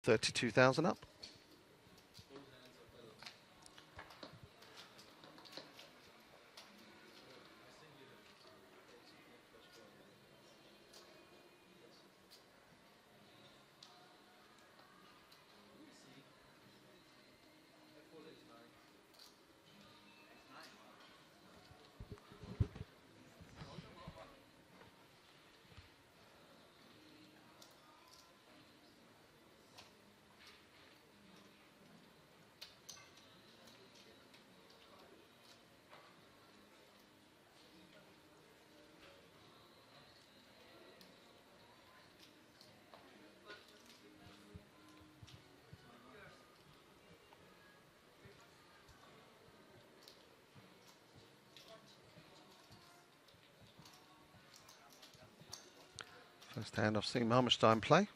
32,000 up. First hand I've seen Marmerstein play.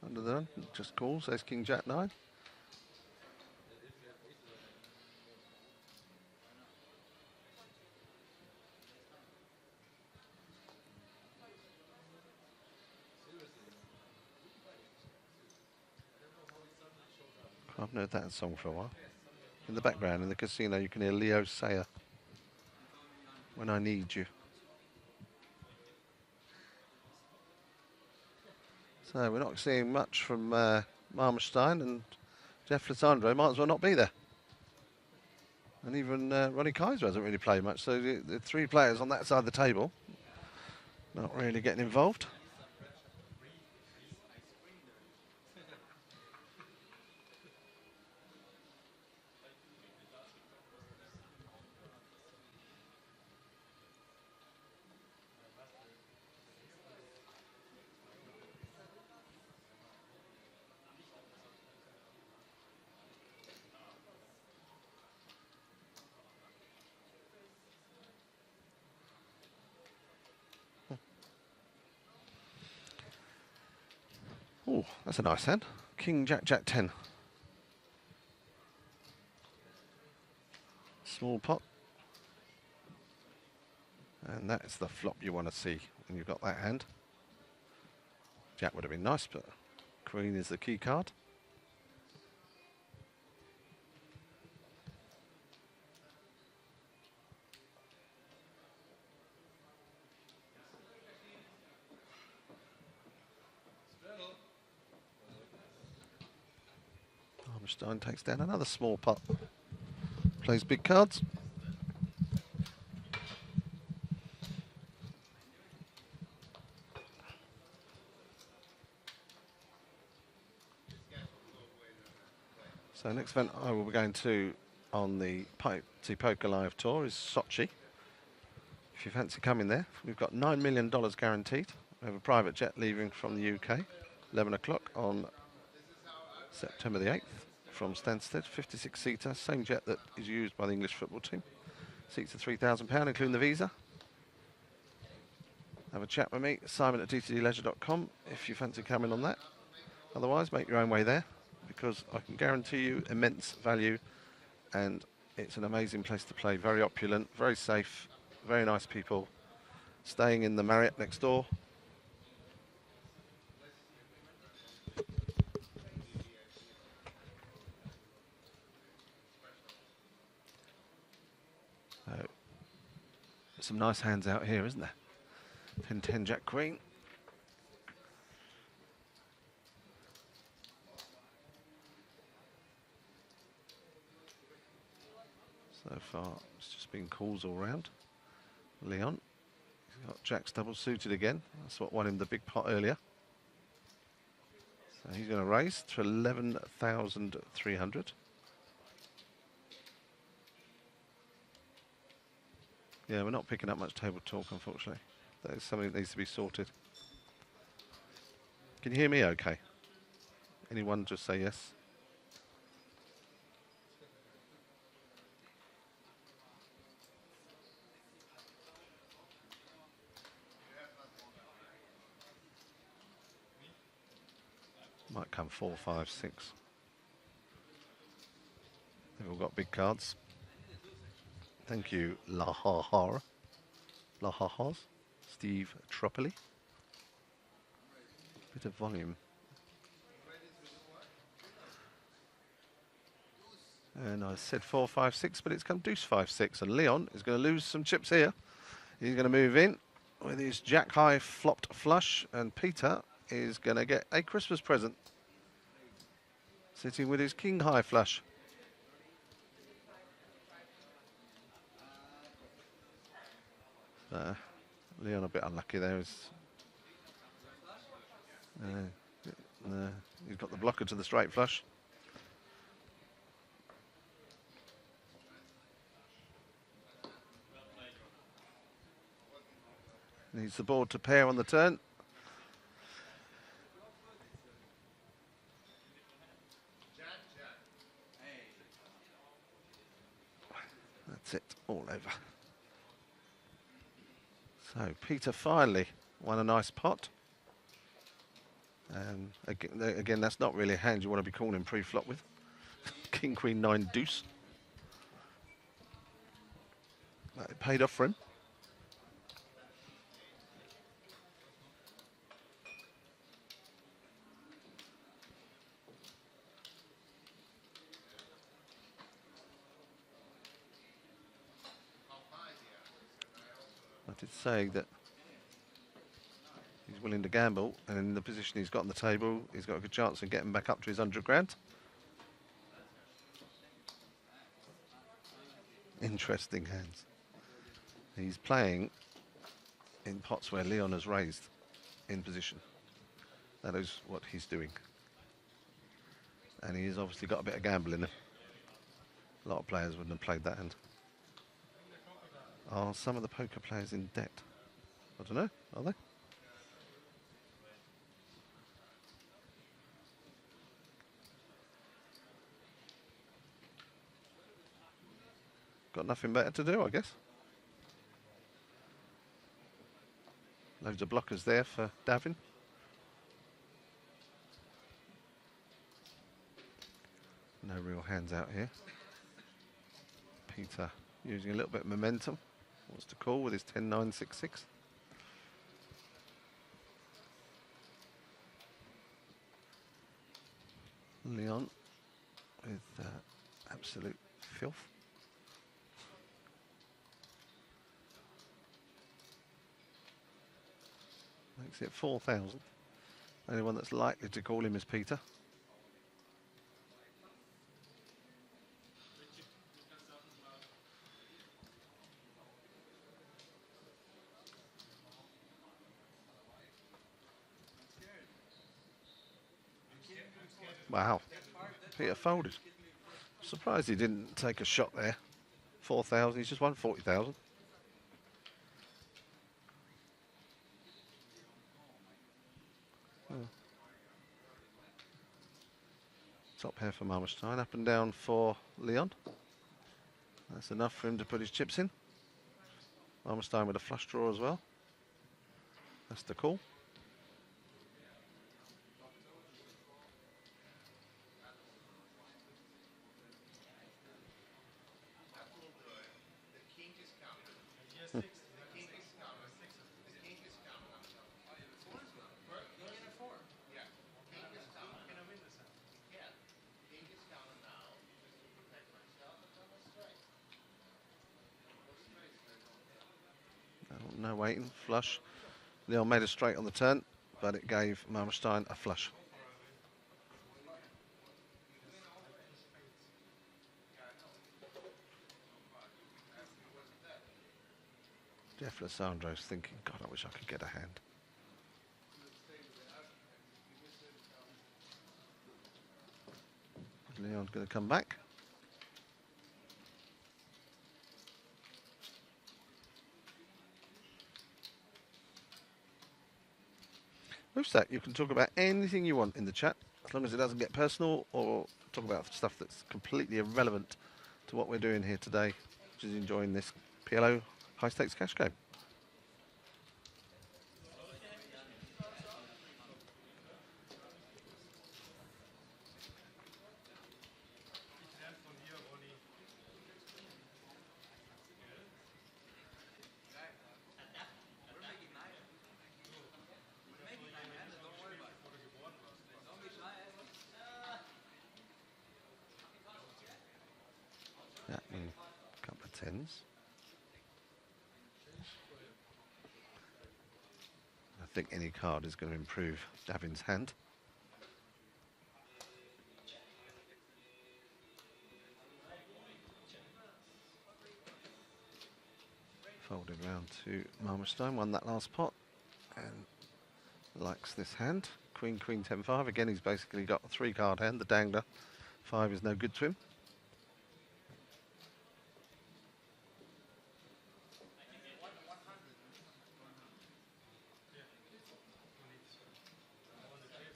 Under the gun, just calls, there's King Jack 9. I've heard that song for a while. In the background in the casino you can hear Leo Sayer, When I Need You. So we're not seeing much from Marmerstein, and Jeff Latandro might as well not be there. And even Ronnie Kaiser hasn't really played much, so the three players on that side of the table not really getting involved. Oh, that's a nice hand. King Jack Jack 10. Small pot. And that's the flop you want to see when you've got that hand. Jack would have been nice, but Queen is the key card. Marmerstein takes down another small pot. Plays big cards. So next event I will be going to on the Poker Live tour is Sochi. If you fancy coming there, we've got $9 million guaranteed. We have a private jet leaving from the UK, 11 o'clock on September the 8th from Stansted, 56-seater, same jet that is used by the English football team. Seats are £3,000, including the visa. Have a chat with me, Simon at dtdleisure.com, if you fancy coming on that. Otherwise, make your own way there, because I can guarantee you immense value, and it's an amazing place to play. Very opulent, very safe, very nice people, staying in the Marriott next door. Some nice hands out here, isn't there? 10-10 Jack Queen. So far, it's just been calls all round. Leon, he's got Jacks double suited again. That's what won him the big pot earlier. So he's going to raise to 11,300. Yeah, we're not picking up much table talk, unfortunately. That is something that needs to be sorted. Can you hear me okay? Anyone just say yes? Might come 4, 5, 6. They've all got big cards. Thank you, Lahahas, Steve Tropoli. Bit of volume And I said 4-5-6, but it's come deuce 5-6. And Leon is going to lose some chips here. He's going to move in with his jack high flopped flush, and Peter is going to get a Christmas present, sitting with his king high flush. Leon a bit unlucky there. He's got the blocker to the straight flush. Needs the board to pair on the turn. That's it, all over. So Peter finally won a nice pot. Again, that's not really a hand you want to be calling pre-flop with. King, Queen, 9 deuce. But it paid off for him. I did say that he's willing to gamble, and in the position he's got on the table, he's got a good chance of getting back up to his 100 grand. Interesting hands. He's playing in pots where Leon has raised in position. That is what he's doing. And he's obviously got a bit of gamble in him. A lot of players wouldn't have played that hand. Are some of the poker players in debt? I don't know, are they? Got nothing better to do, I guess. Loads of blockers there for Davin. No real hands out here. Peter using a little bit of momentum. Wants to call with his 10-9-6-6. Leon with absolute filth. Makes it 4,000. Only one that's likely to call him is Peter. Wow, Peter folded. Surprised he didn't take a shot there. 4,000, he's just won 40,000. Top pair for Marmerstein, up and down for Leon. That's enough for him to put his chips in. Marmerstein with a flush draw as well. That's the call. No waiting, flush. Leon made a straight on the turn, but it gave Marmerstein a flush. Jeff Lissandro's thinking, God, I wish I could get a hand. Leon's going to come back. With that, you can talk about anything you want in the chat, as long as it doesn't get personal or talk about stuff that's completely irrelevant to what we're doing here today, which is enjoying this PLO high stakes cash game. tens. I think any card is going to improve Davin's hand. Folded round to Marmerstein, won that last pot and likes this hand. Queen, Queen, 10-5. Again, he's basically got a 3-card hand. The dangler 5 is no good to him.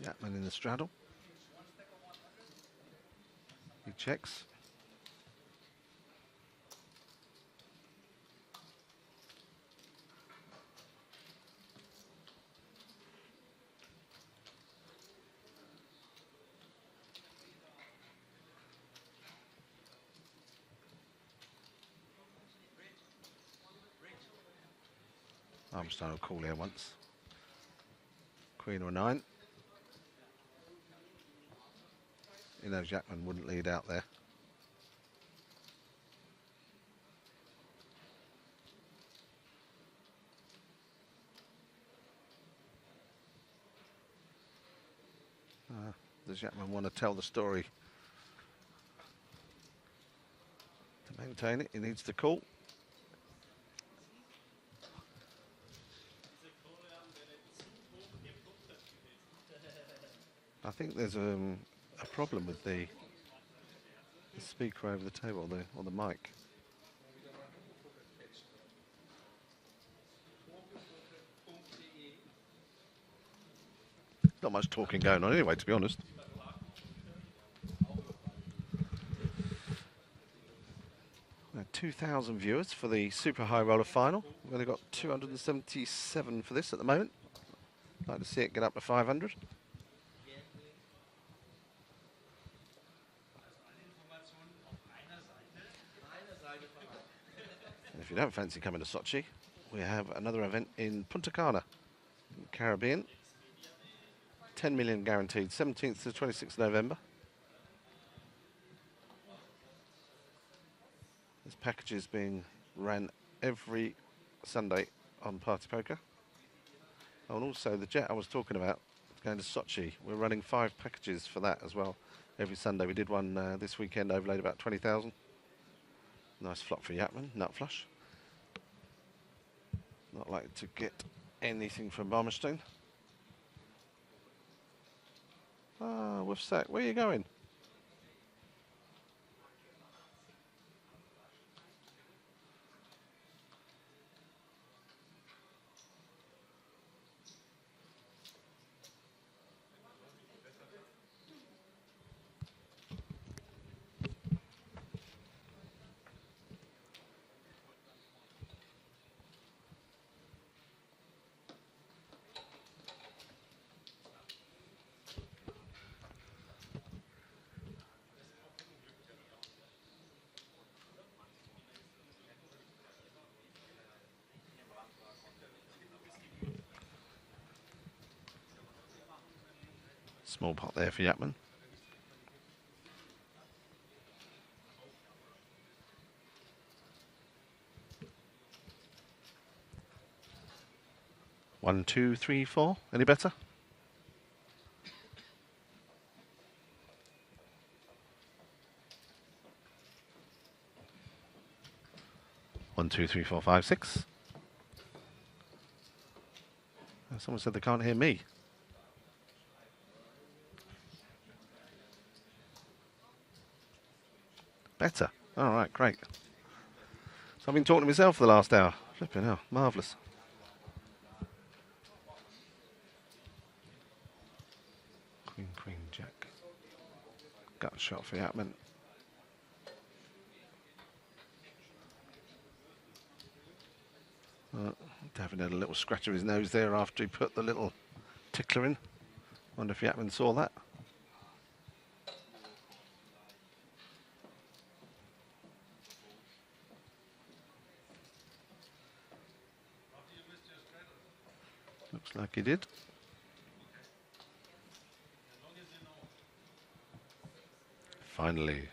Yatman in the straddle. He checks. Armstrong will call here once. Queen or 9. He knows Yatman wouldn't lead out there. Does Yatman want to tell the story? To maintain it, he needs to call. I think there's a problem with the speaker over the table, or the mic. Not much talking going on anyway, to be honest. We had 2,000 viewers for the Super High Roller Final. We've only got 277 for this at the moment. I'd like to see it get up to 500. And if you don't fancy coming to Sochi, we have another event in Punta Cana, in the Caribbean. 10 million guaranteed, 17th to 26th November. This package is being ran every Sunday on Party Poker. Oh, and also the jet I was talking about, going to Sochi. We're running 5 packages for that as well every Sunday. We did one this weekend, overlaid about 20,000. Nice flop for Yatman, nut flush. Not likely to get anything from Barmerstein. Ah, with sack. Where are you going? Small pot there for Yatman. One, two, three, four. Any better? One, two, three, four, five, six. Someone said they can't hear me. Better. All right, great. So I've been talking to myself for the last hour. Flipping hell, marvellous. Queen, Queen, Jack. Gut shot for Yatman. Davin had a little scratch of his nose there after he put the little tickler in. Wonder if Yatman saw that. Looks like he did. Finally.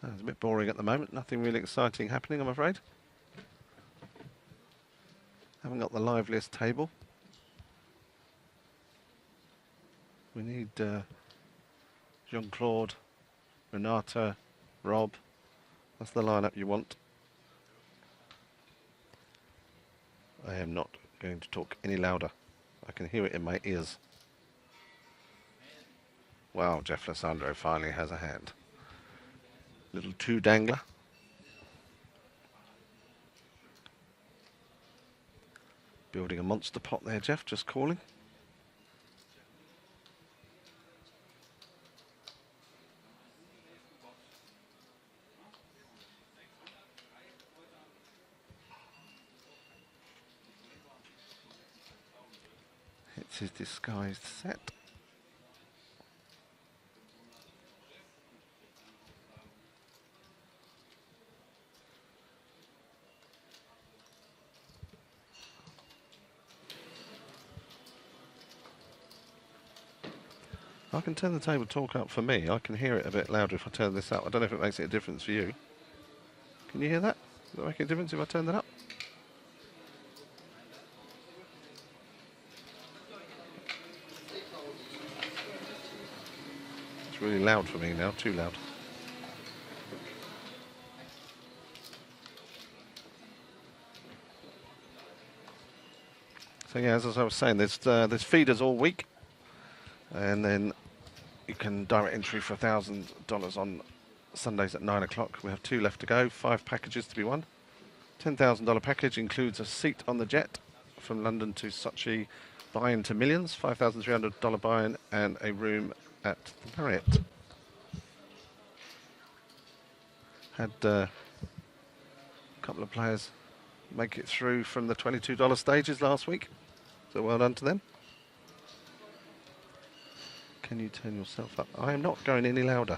So it's a bit boring at the moment. Nothing really exciting happening, I'm afraid. Haven't got the liveliest table. We need Jean-Claude, Renata, Rob. That's the lineup you want. I am not going to talk any louder. I can hear it in my ears. Wow, Jeff Lissandro finally has a hand. Little two dangler. Building a monster pot there, Jeff, just calling. It's his disguised set. I can turn the table talk up for me. I can hear it a bit louder if I turn this up. I don't know if it makes a difference for you. Can you hear that? Does it make a difference if I turn that up? It's really loud for me now, too loud. So yeah, as I was saying, there's feeders all week. And then you can direct entry for $1,000 on Sundays at 9 o'clock. We have 2 left to go, 5 packages to be won. $10,000 package includes a seat on the jet from London to Sochi, buy-in to Millions, $5,300 buy-in, and a room at the Marriott. Had a couple of players make it through from the $22 stages last week, so well done to them. Can you turn yourself up? I am not going any louder.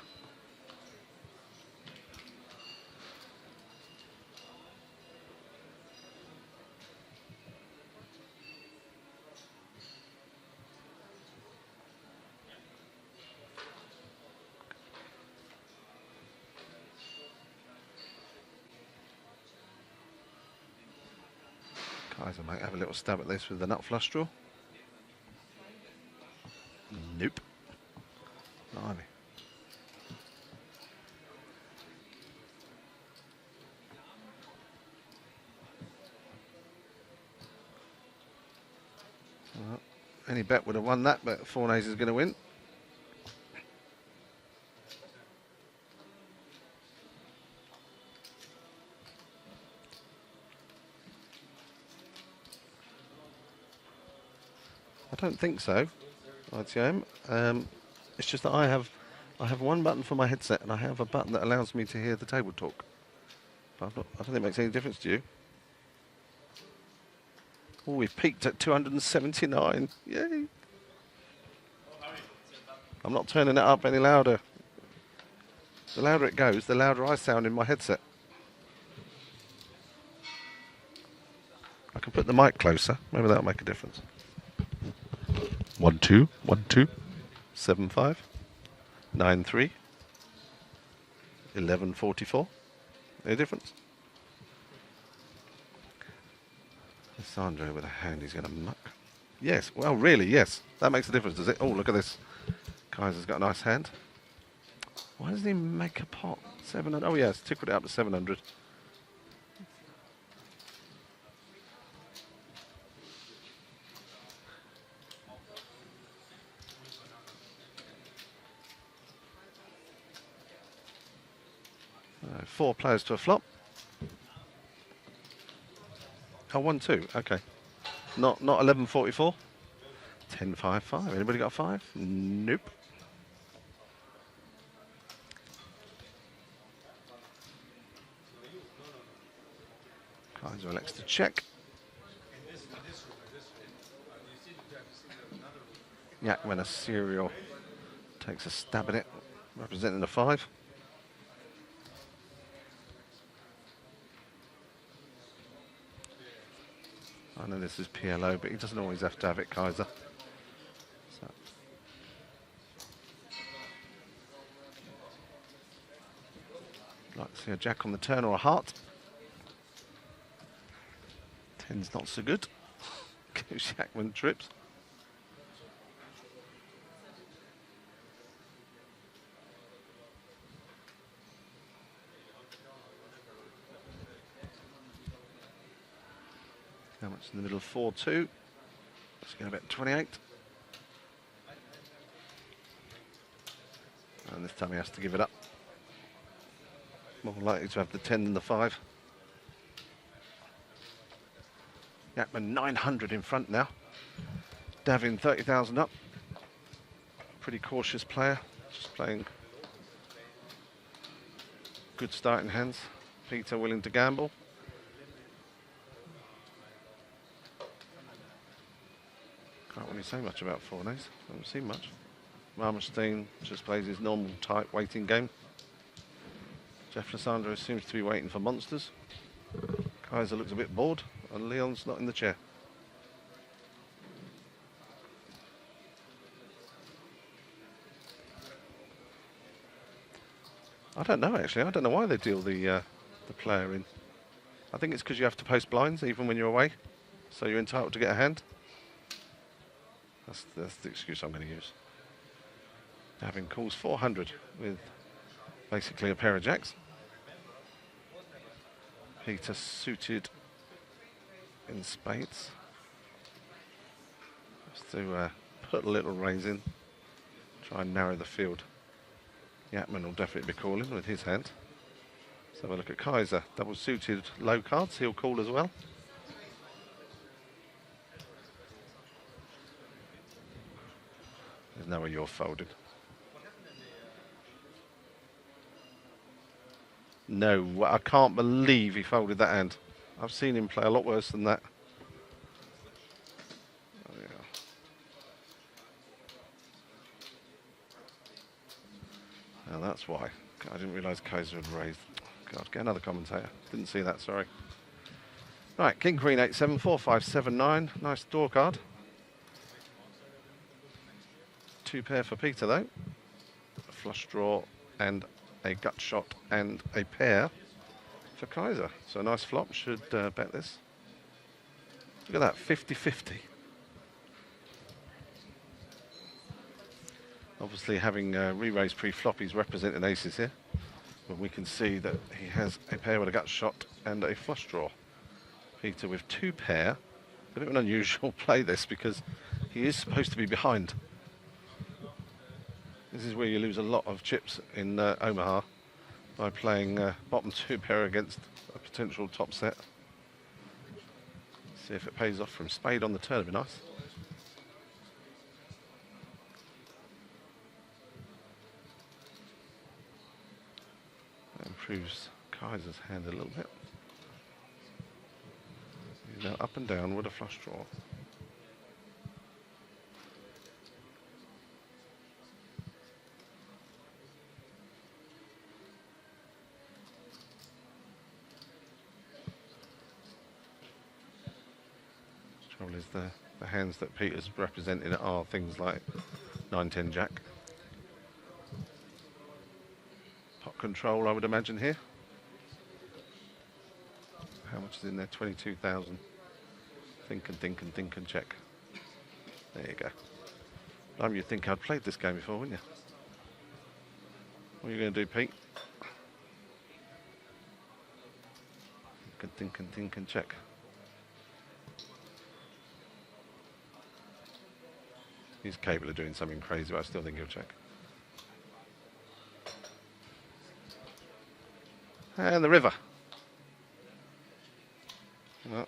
Guys, I might have a little stab at this with the nut flush draw. Nope. Blimey. Well, any bet would have won that, but Fornays is going to win. I don't think so, ITM. It's just that I have one button for my headset and I have a button that allows me to hear the table talk. But I don't think it makes any difference to you. Oh, we've peaked at 279. Yay! I'm not turning it up any louder. The louder it goes, the louder I sound in my headset. I can put the mic closer. Maybe that'll make a difference. 1 2 1 2 7 5 9 3 11 44. Any difference? Sandro with a hand he's going to muck. Yes, well, really, yes. That makes a difference, does it? Oh, look at this. Kaiser's got a nice hand. Why doesn't he make a pot? 700. Oh, yes, tickled it up to 700. Four players to a flop. Oh, 1 2. Okay. Not 11.44. 10.55. Anybody got a 5? Nope. Kaiser elects to check. Yakman Serial takes a stab at it, representing a 5. I know this is PLO, but he doesn't always have to have it, Kaiser. So. See a jack on the turn or a heart. 10's not so good. Goose Jackman trips. How much in the middle? 4-2. Let's go about 28. And this time he has to give it up. More likely to have the 10 than the 5. Jackman 900 in front now. Davin 30,000 up. Pretty cautious player. Just playing good starting hands. Peter willing to gamble. Can't really say much about Fornays. Haven't seen much. Marmerstein just plays his normal tight waiting game. Jeff Lissandro seems to be waiting for monsters. Kaiser looks a bit bored, and Leon's not in the chair. I don't know actually. I don't know why they deal the player in. I think it's because you have to post blinds even when you're away, so you're entitled to get a hand. That's the excuse I'm going to use. Davin calls 400 with basically a pair of jacks. Peter suited in spades. Just to put a little raise in, try and narrow the field. Yatman will definitely be calling with his hand. Let's have a look at Kaiser. Double suited low cards, he'll call as well. There's no way you're folded. No, I can't believe he folded that hand. I've seen him play a lot worse than that. Oh, yeah. Now that's why. I didn't realise Kaiser had raised. God, get another commentator. Didn't see that, sorry. Right, King Queen 8-7, 4-5, 7-9. Nice draw card. 2 pair for Peter though. A flush draw and a gut shot and a pair for Kaiser. So a nice flop, should bet this. Look at that, 50-50. Obviously having re-raised pre-flop, he's representing aces here. But we can see that he has a pair with a gut shot and a flush draw. Peter with 2 pair. A bit of an unusual play this because he is supposed to be behind. This is where you lose a lot of chips in Omaha by playing bottom 2 pair against a potential top set. See if it pays off from spade on the turn, would be nice. That improves Kaiser's hand a little bit. He's now up and down with a flush draw. Trouble is the hands that Peter's representing are things like 9-10 jack. Pot control, I would imagine here. How much is in there? 22,000. Think and think and think and check. There you go. You'd think I'd played this game before, wouldn't you? What are you going to do, Pete? Think and think and check. He's capable of doing something crazy, but I still think he'll check. And the river. Well,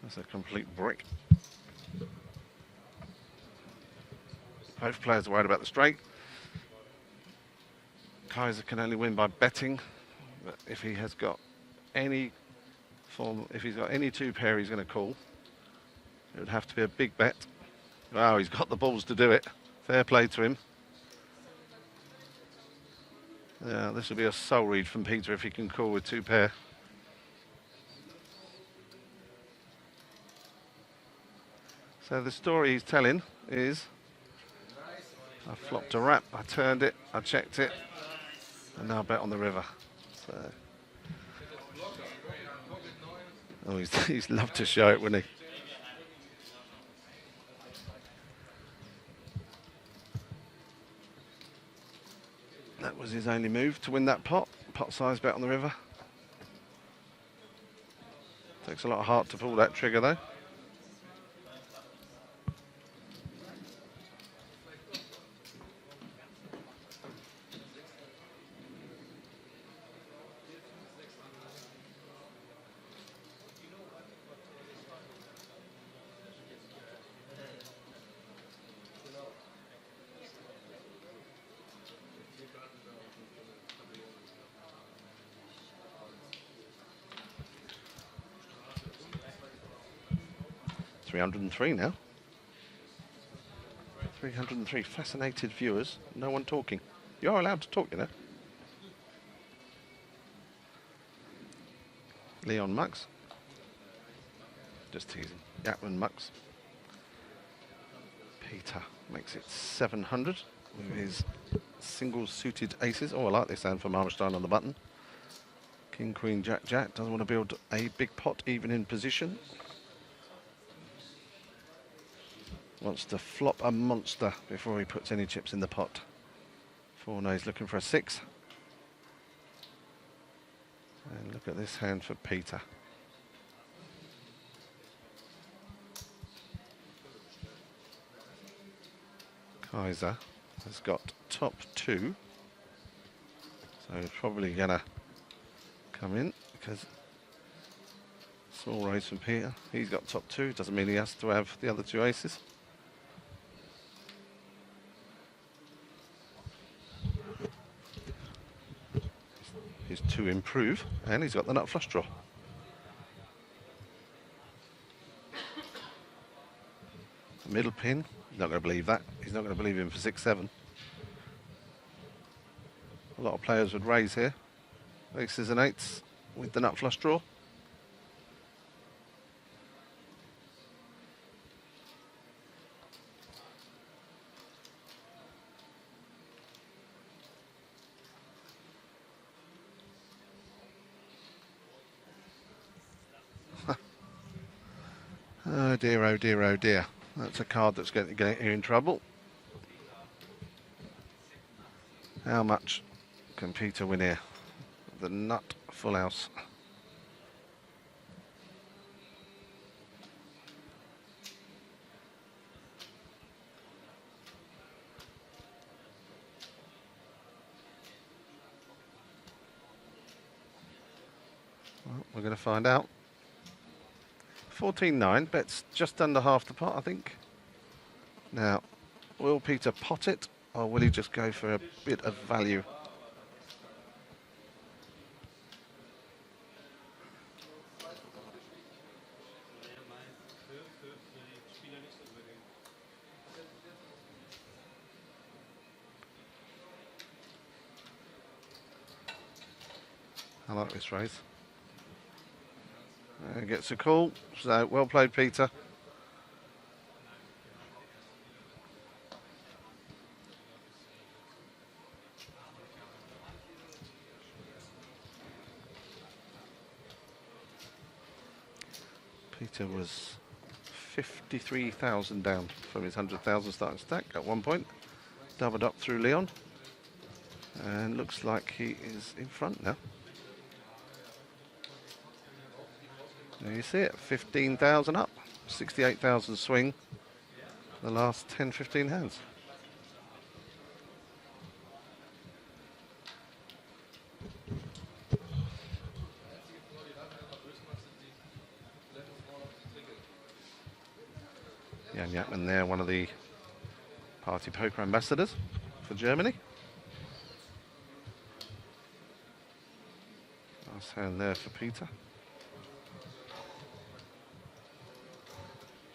that's a complete brick. Both players are worried about the straight. Kaiser can only win by betting, but if he has got any form, if he's got any 2 pair he's going to call, it would have to be a big bet. Wow, he's got the balls to do it. Fair play to him. Yeah, this will be a soul read from Peter if he can call with 2 pair. So the story he's telling is, I flopped a wrap, I turned it, I checked it, and now I bet on the river. So. Oh, he's loved to show it, wouldn't he? That was his only move to win that pot. Pot size bet on the river. Takes a lot of heart to pull that trigger though. $303 now. 303 fascinated viewers. No one talking. You're allowed to talk, you know. Leon Mux. Just teasing. Yatman Mux. Peter makes it 700 with his single suited aces. Oh, I like this hand for Marmorstein on the button. King, Queen, Jack, Jack. Doesn't want to build a big pot even in position. Wants to flop a monster before he puts any chips in the pot. Fournay's looking for a 6. And look at this hand for Peter. Kaiser has got top 2. So he's probably going to come in because small raise from Peter. He's got top 2. Doesn't mean he has to have the other 2 aces. Is to improve, and he's got the nut flush draw. The middle pin, he's not going to believe that. He's not going to believe him for 6-7. A lot of players would raise here. Aces and 8s with the nut flush draw. Oh dear, oh dear, oh dear. That's a card that's going to get you in trouble. How much can Peter win here? The nut full house. Well, we're going to find out. 14-9, bets just under half the pot, I think. Now, will Peter pot it, or will he just go for a bit of value? I like this raise. Gets a call, so well played, Peter. Peter was 53,000 down from his 100,000 starting stack at one point. Doubled up through Leon. And looks like he is in front now. There you see it, 15,000 up, 68,000 swing the last 10-15 hands. Jan Yatman there, one of the party poker ambassadors for Germany. Nice hand there for Peter.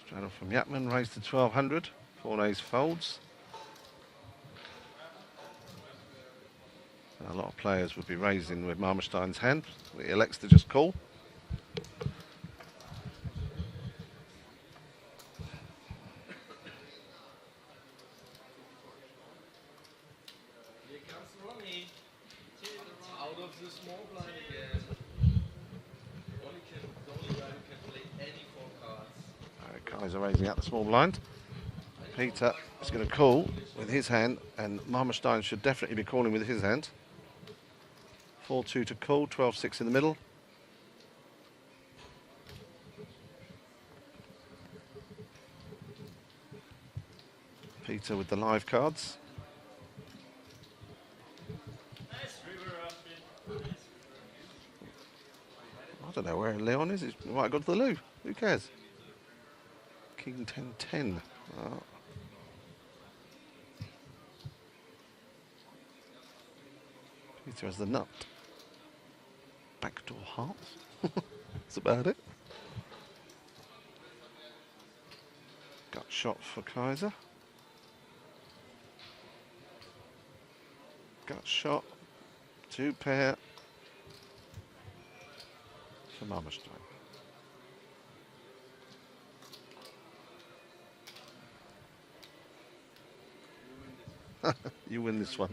Straight off from Yatman, raised to 1200. 4 ace folds. A lot of players would be raising with Marmorstein's hand. He elects to just call. Kaiser raising out the small blind. Peter is going to call with his hand, and Marmerstein should definitely be calling with his hand. 4-2 to call, 12-6 in the middle. Peter with the live cards. I don't know where Leon is. He might have gone to the loo. Who cares? King 10-10. Oh. Peter has the nut. Backdoor hearts. That's about it. Gut shot for Kaiser. Gut shot. 2 pair for Marmerstein. You win this one.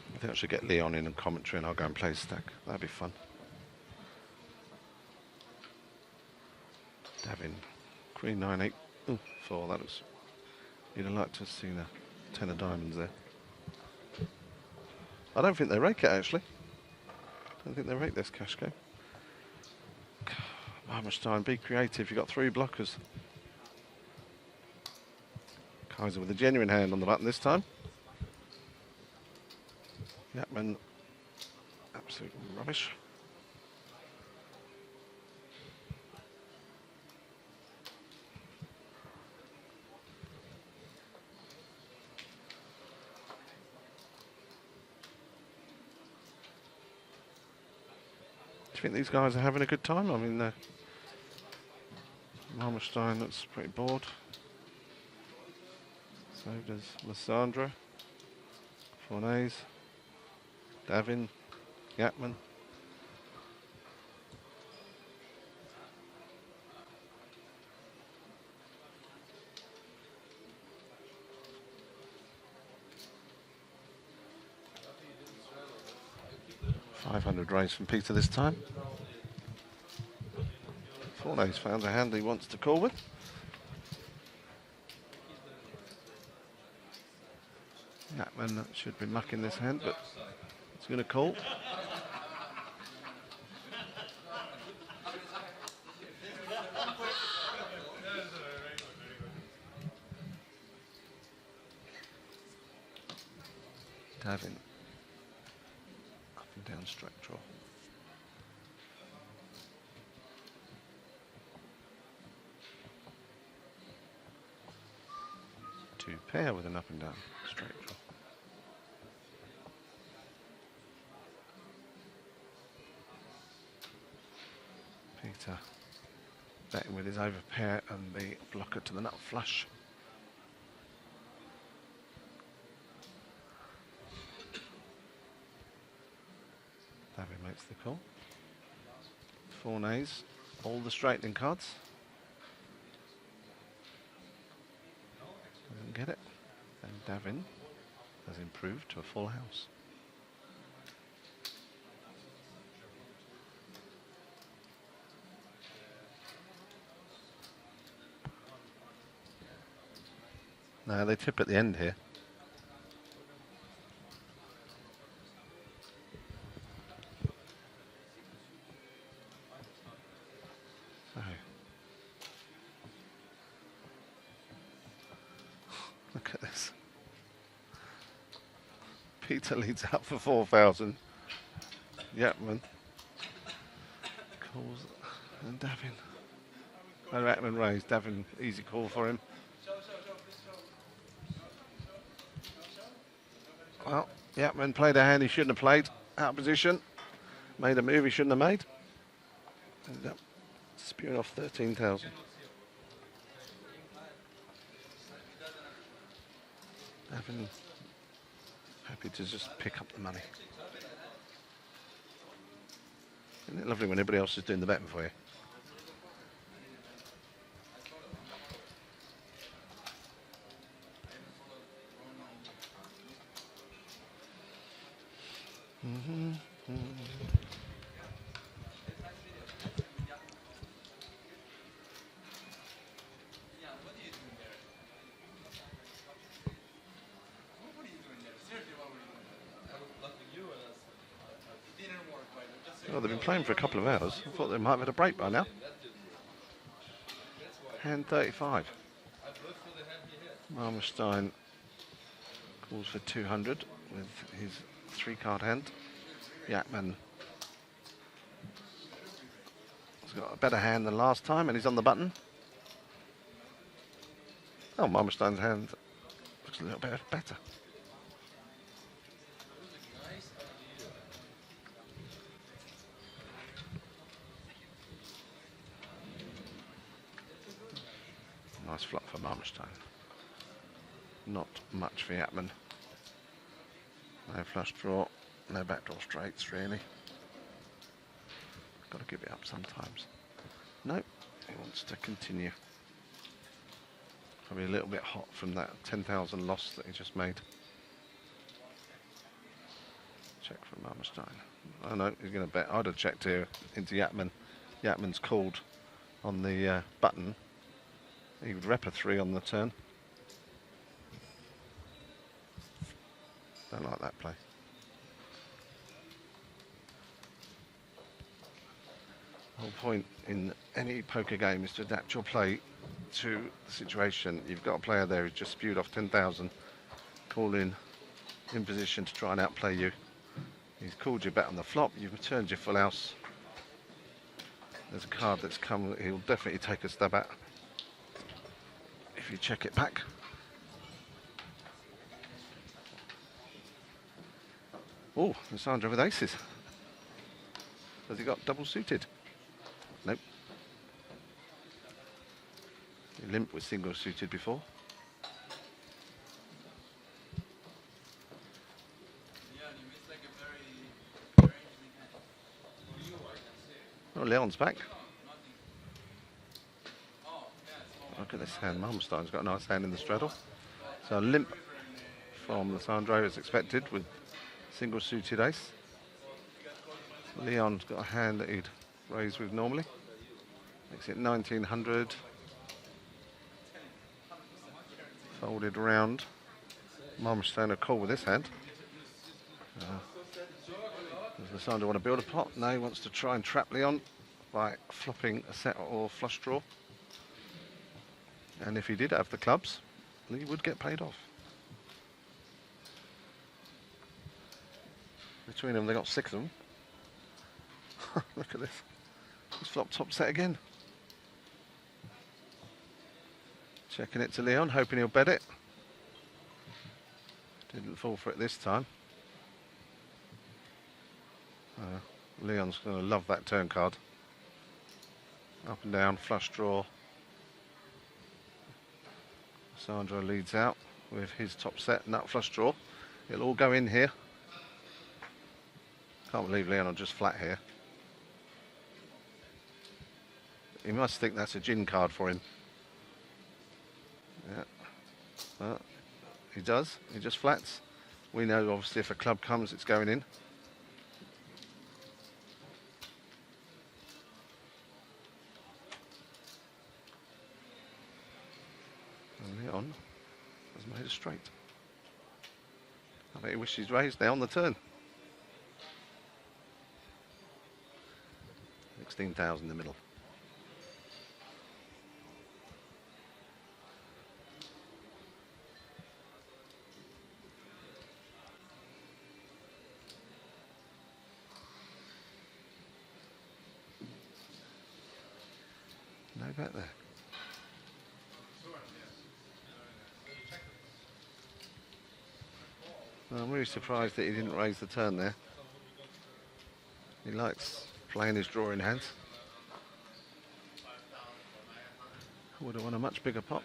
I think I should get Leon in and commentary, and I'll go and play stack. That'd be fun. Davin, Queen 9-8. Ooh, 4. That was. You'd have liked to have seen a 10 of diamonds there. I don't think they rake it actually. I don't think they rake this cash game. Marmerstein, be creative. You've got 3 blockers. Kaiser with a genuine hand on the button this time. Yapman, absolute rubbish. Do you think these guys are having a good time? I mean, Marmerstein looks pretty bored. So does Lissandra. Fornays. Davin, Yapman. $500 raise from Peter this time. Fornays found a hand he wants to call with. Yapman should be mucking this hand, but he's going to call. Davin. Up and down straight draw. Two pair with an up and down straight draw. Peter betting with his over pair and the blocker to the nut flush. Davin makes the call. Fornays, all the straightening cards. Doesn't get it. And Davin has improved to a full house. No, they tip at the end here. So. Look at this. Peter leads out for 4,000. Yapman calls, and Davin. No, Yapman raised. Davin, easy call for him. Well, Yapman played a hand he shouldn't have played. Out of position. Made a move he shouldn't have made. Ended up spewing off 13,000. Happy to just pick up the money. Isn't it lovely when everybody else is doing the betting for you? Well, they've been playing for a couple of hours. I thought they might have had a break by now. Hand 35. Marmerstein calls for 200 with his 3-card hand. Yapman has got a better hand than last time and he's on the button. Oh, Marmerstein's hand looks a little bit better. Nice flop for Marmerstein. Not much for Yapman. No flush draw, no backdoor straights really. Got to give it up sometimes. No, he wants to continue. Probably a little bit hot from that 10,000 loss that he just made. Check from Marmerstein. Oh no, he's going to bet. I'd have checked here into Yapman. Yapman's called on the button. He would rep a 3 on the turn. Don't like that play. The whole point in any poker game is to adapt your play to the situation. You've got a player there who's just spewed off 10,000, calling in position to try and outplay you. He's called you bet on the flop, you've returned your full house. There's a card that's come that he'll definitely take a stab at if you check it back. Oh, Sandra with aces. Has he got double suited? Nope. He limp was single suited before. Oh, Leon's back. Look at this hand. Marmerstein's got a nice hand in the straddle. So a limp from Sandro as expected with single suited ace. Leon's got a hand that he'd raise with normally. Makes it 1900. Folded round. Marmerstein a call with this hand. Does Sandro want to build a pot? No, he wants to try and trap Leon by flopping a set or flush draw. And if he did have the clubs, he would get paid off. Between them, they got 6 of them. Look at this. He's flopped top set again. Checking it to Leon, hoping he'll bet it. Didn't fall for it this time. Leon's going to love that turn card. Up and down, flush draw. Sandro leads out with his top set, nut flush draw. It'll all go in here. Can't believe Leon will just flat here. He must think that's a gin card for him. Yeah. He does. He just flats. We know obviously if a club comes, it's going in. And Leon has made a straight. I bet he wishes he's raised now on the turn. 16,000 in the middle. No bet there. I'm really surprised that he didn't raise the turn there. He likes playing his drawing hands. Would have won a much bigger pot.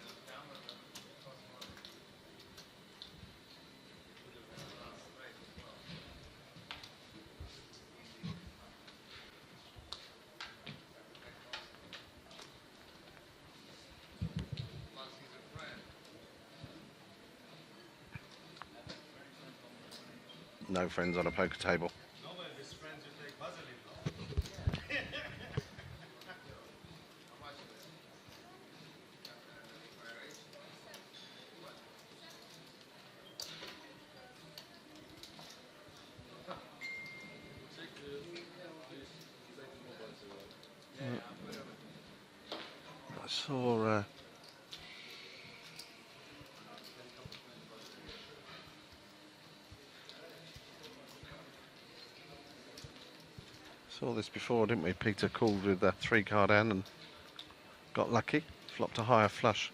No friends on a poker table. I saw this before, didn't we? Peter called with a 3-card hand and got lucky. Flopped a higher flush.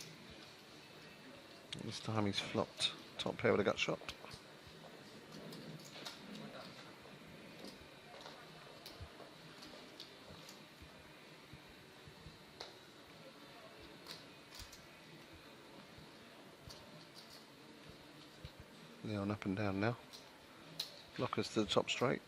This time he's flopped top pair with a gut shot. Leon up and down now. Blockers to the top straight.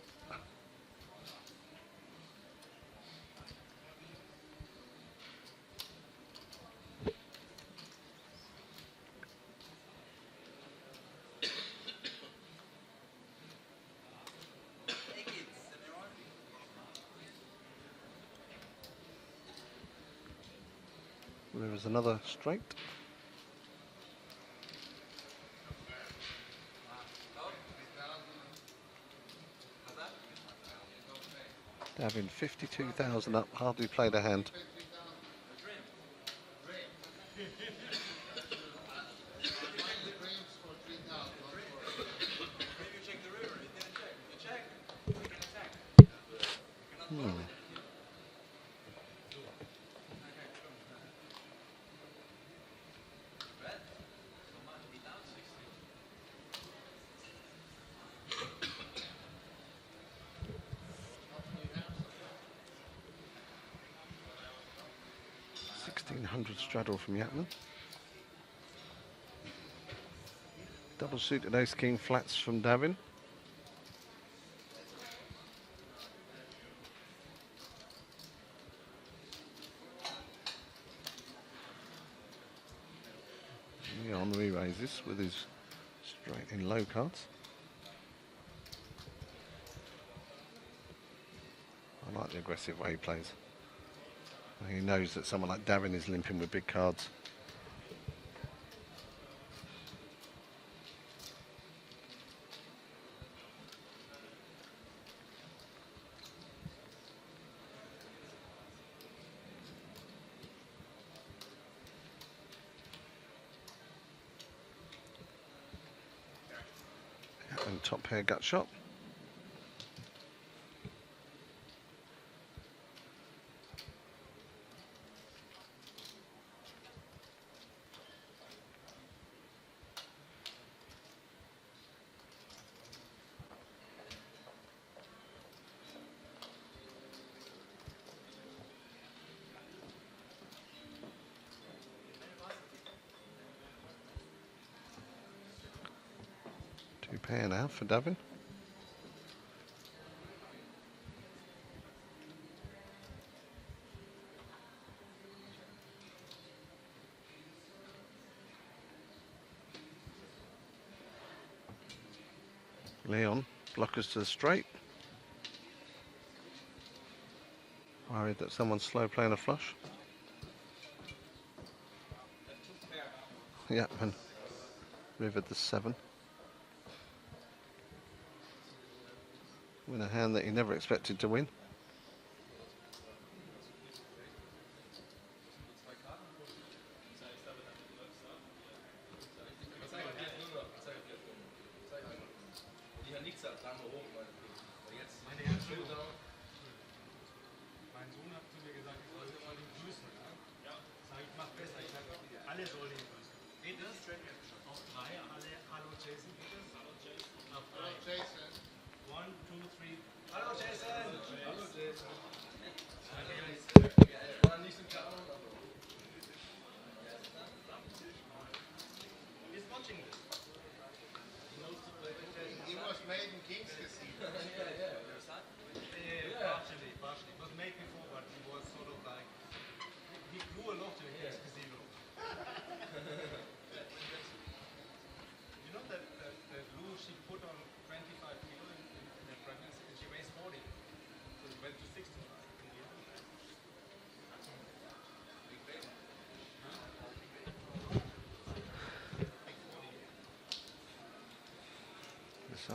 There is another straight. Davin 52,000 up, hardly played a hand. Hmm. $1,600 straddle from Yatman. Double suited ace king flats from Davin. Leon re-raises with his straight in low cards. I like the aggressive way he plays. He knows that someone like Davin is limping with big cards. And top pair gut shot. Two pair now for Davin. Leon, blockers to the straight. Worried that someone's slow playing a flush. Yatman rivered the 7. Win a hand that he never expected to win.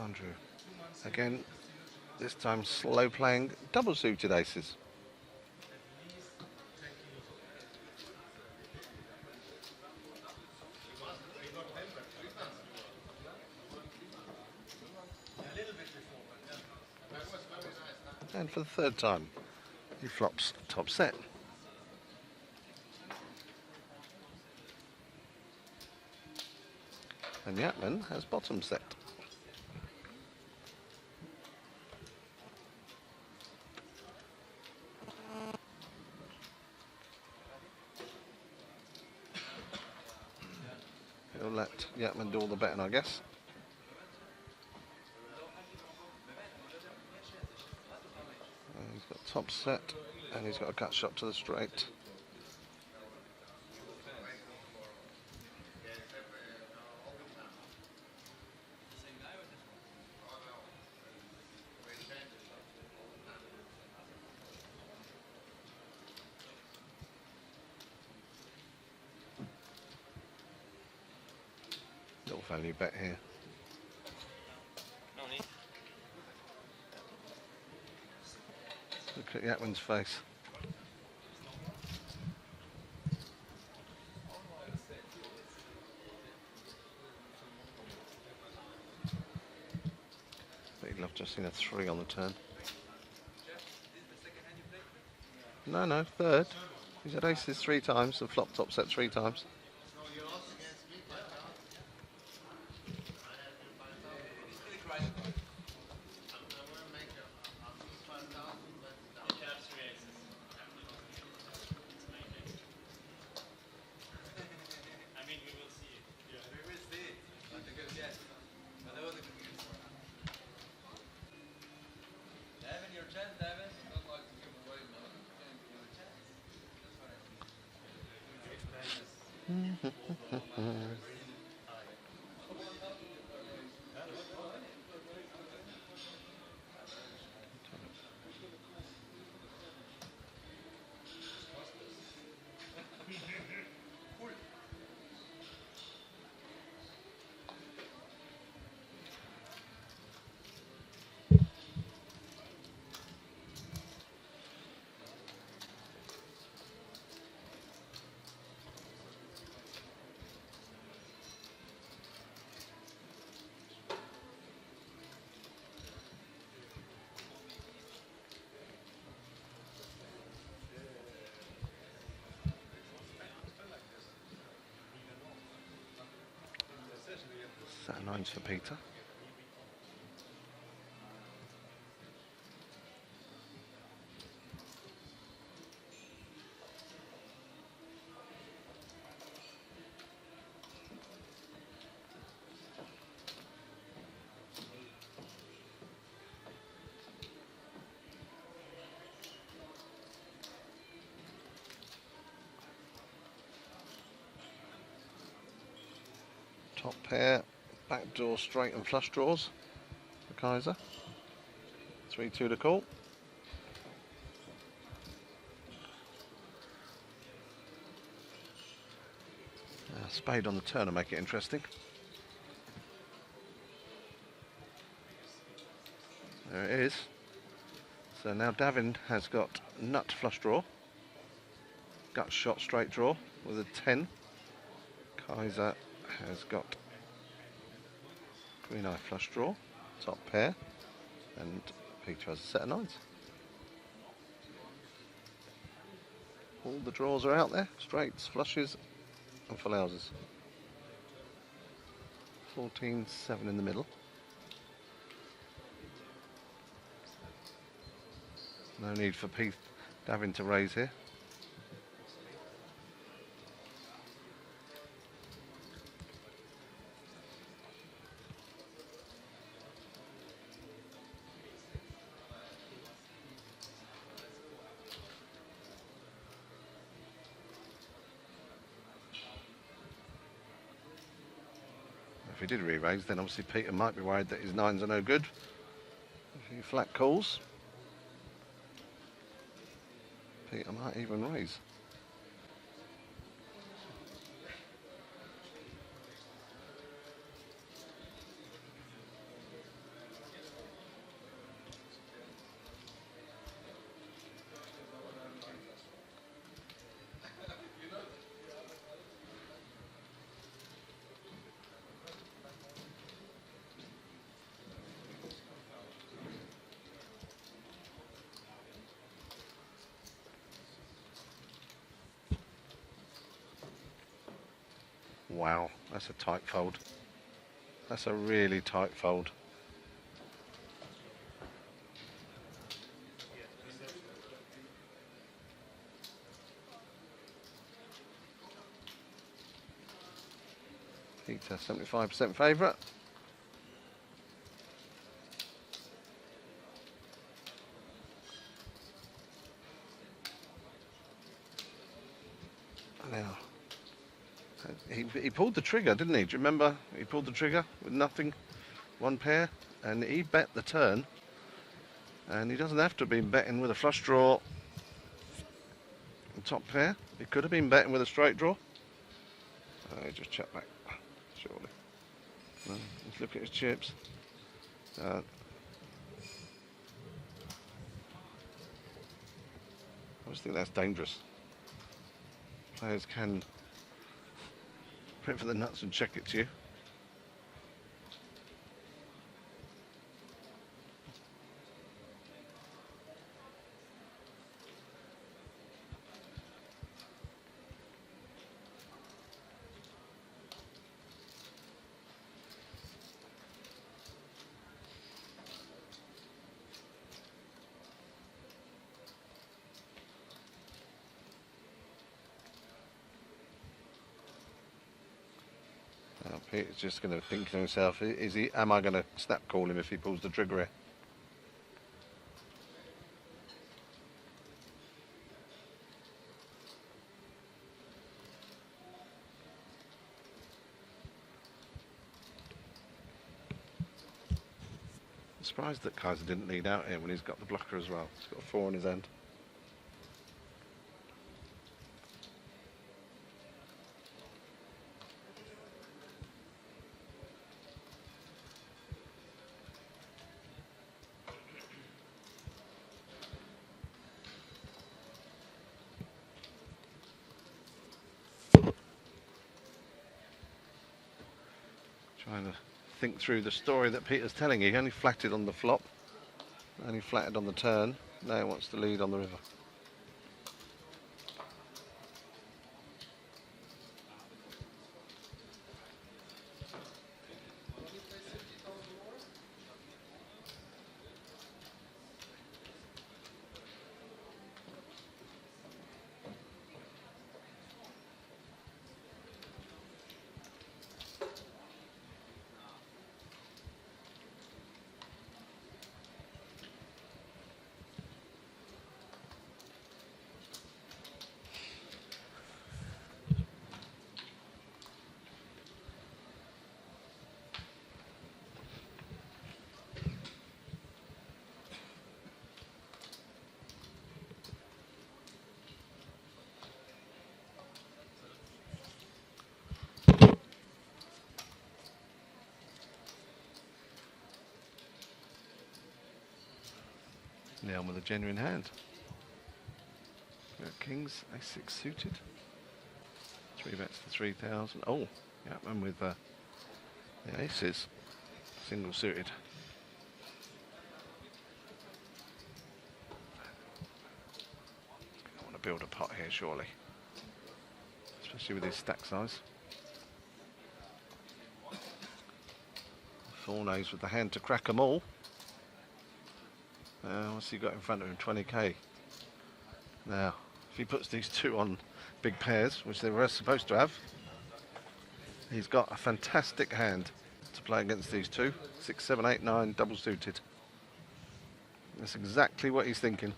Andrew. Again, this time slow playing double suited aces. And for the third time, he flops top set. And Yatman has bottom set. He'll let Yatman do all the betting, I guess. And he's got top set, and he's got a gut shot to the straight. Little value bet here. Look at Yatman's face. But he'd love to have seen a 3 on the turn. No, third. He's had aces 3 times and flopped top set 3 times. Set of 9s for Peter. Top pair, backdoor straight and flush draws for Kaiser. 3-2 to call. Spade on the turn to make it interesting. There it is. So now Davind has got nut flush draw, gut shot straight draw with a 10. Kaiser has got green eye flush draw, top pair, and Peter has a set of 9s. All the draws are out there, straights, flushes and full houses. 14-7 in the middle. No need for Pete having to raise here. If he did re-raise, then obviously Peter might be worried that his nines are no good. A few flat calls. Peter might even raise. Wow, that's a tight fold. That's a really tight fold. Peter, 75% favourite. Now, he pulled the trigger, didn't he? Do you remember? He pulled the trigger with nothing, one pair, and he bet the turn. And he doesn't have to be betting with a flush draw top pair. He could have been betting with a straight draw. Just check back, surely. No, let's look at his chips. I always think that's dangerous. Players can print for the nuts and check it to you. Peter's just going to think to himself, am I going to snap call him if he pulls the trigger here? I'm surprised that Kaiser didn't lead out here when he's got the blocker as well. He's got a 4 in his hand. Trying to think through the story that Peter's telling. He only flatted on the flop, only flatted on the turn. Now he wants to lead on the river. Leon with a genuine hand. Kings, A6 suited. 3 bets to 3,000. Oh, yeah, and with the aces, single suited. I want to build a pot here, surely. Especially with his stack size. 4 knows with the hand to crack them all. What's he got in front of him? 20k. Now, if he puts these two on big pairs, which they were supposed to have, he's got a fantastic hand to play against these two. 6, 7, 8, 9, double suited. That's exactly what he's thinking.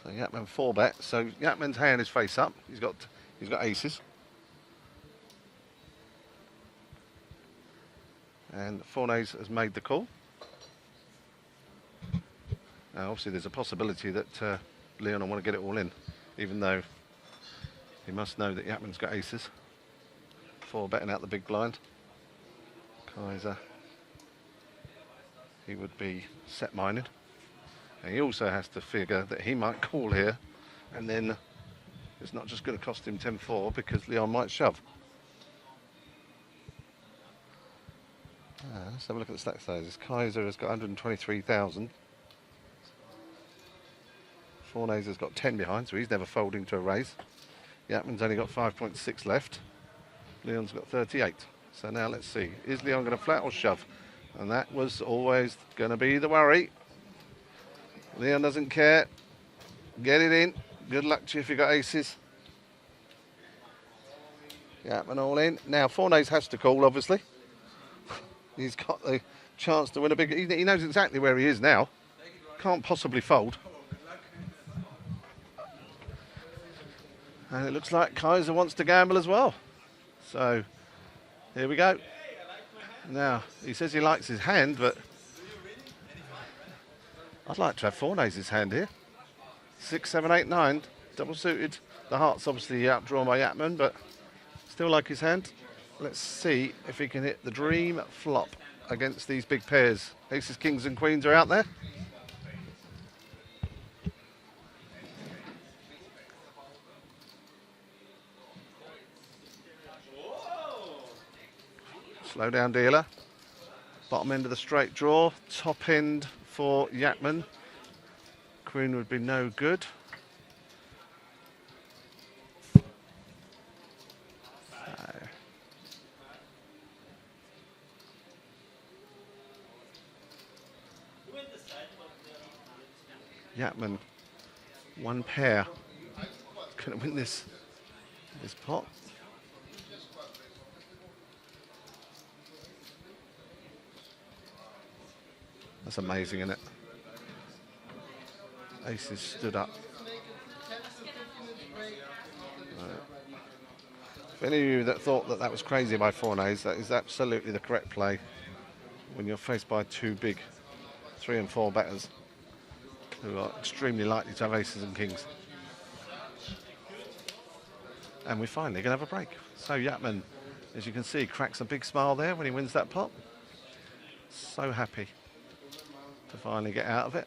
So Yatman 4-bet. So Yatman's hand is face up. He's got aces. And Fornays has made the call. Now obviously there's a possibility that Leon will want to get it all in, even though he must know that Yatman's got aces. 4-betting out the big blind. Kaiser, he would be set mining. And he also has to figure that he might call here, and then it's not just going to cost him 10-4 because Leon might shove. Let's have a look at the stack sizes. Kaiser has got 123,000. Fornays has got 10 behind, so he's never folding to a raise. Yatman's only got 5.6 left. Leon's got 38. So now let's see. Is Leon going to flat or shove? And that was always going to be the worry. Leon doesn't care. Get it in. Good luck to you if you've got aces. Yatman all in. Now Fornays has to call, obviously. He's got the chance to win a big... He knows exactly where he is now. Can't possibly fold. And it looks like Kaiser wants to gamble as well. So, here we go. Now, he says he likes his hand, but I'd like to have Fornays' hand here. 6, 7, 8, 9, double suited. The heart's obviously outdrawn by Yatman, but still like his hand. Let's see if he can hit the dream flop against these big pairs. Aces, kings and queens are out there. Slow down dealer. Bottom end of the straight draw. Top end for Yatman. Queen would be no good. Yatman, one pair. Couldn't win this pot. That's amazing, isn't it? Aces stood up. For any of you that thought that that was crazy by Fornays, that is absolutely the correct play when you're faced by two big 3 and 4 betters who are extremely likely to have aces and kings. And we're finally going to have a break. So Yatman, as you can see, cracks a big smile there when he wins that pot. So happy to finally get out of it.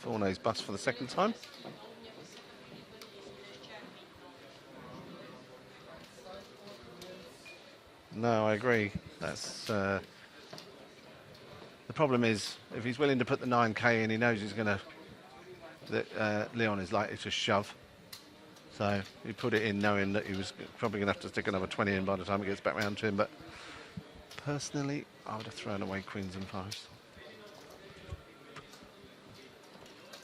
Fornays bust for the second time. No, I agree. That's the problem is if he's willing to put the 9k in, he knows he's going to. That Leon is likely to shove. So he put it in knowing that he was probably going to have to stick another 20 in by the time it gets back round to him. But personally, I would have thrown away queens and fives.